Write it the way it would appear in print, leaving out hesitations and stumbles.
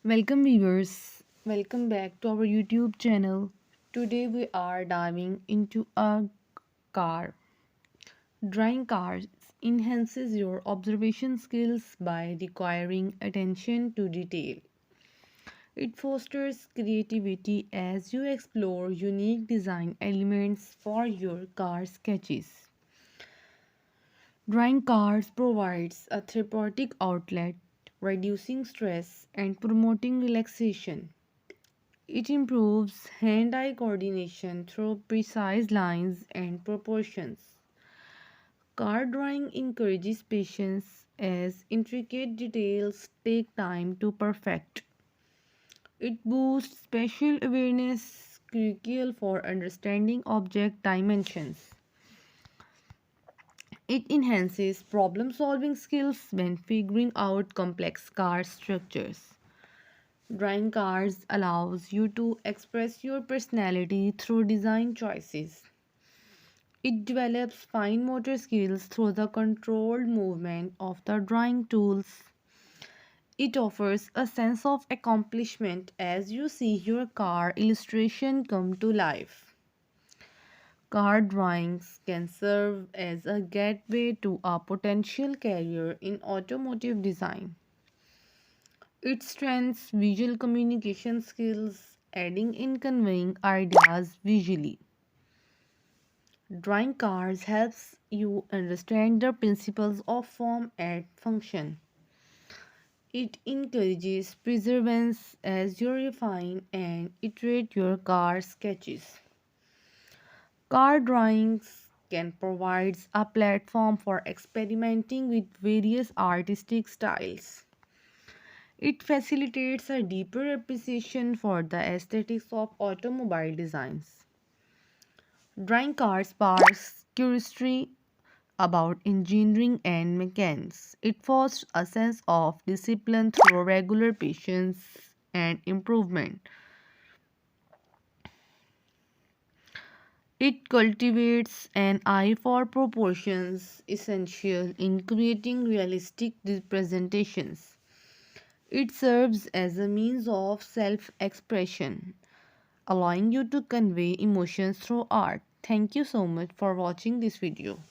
Welcome viewers, welcome back to our YouTube channel. Today we are diving into a car. Drawing cars enhances your observation skills by requiring attention to detail. It fosters creativity as you explore unique design elements for your car sketches. Drawing cars provides a therapeutic outlet, reducing stress and promoting relaxation. It improves hand-eye coordination through precise lines and proportions. Card drawing encourages patience as intricate details take time to perfect. It boosts spatial awareness, crucial for understanding object dimensions. It enhances problem-solving skills when figuring out complex card structures. Drawing cards allows you to express your personality through design choices. It develops fine motor skills through the controlled movement of the drawing tools. It offers a sense of accomplishment as you see your car illustration come to life. Car drawings can serve as a gateway to a potential career in automotive design. It strengthens visual communication skills, aiding in conveying ideas visually. Drawing cards helps you understand the principles of form and function. It encourages perseverance as you refine and iterate your card sketches. Card drawings can provide a platform for experimenting with various artistic styles. It facilitates a deeper appreciation for the aesthetics of automobile designs. Drawing cards sparks curiosity about engineering and mechanics. It fosters a sense of discipline through regular patience and improvement. It cultivates an eye for proportions essential in creating realistic representations. It serves as a means of self expression, allowing you to convey emotions through art. Thank you so much for watching this video.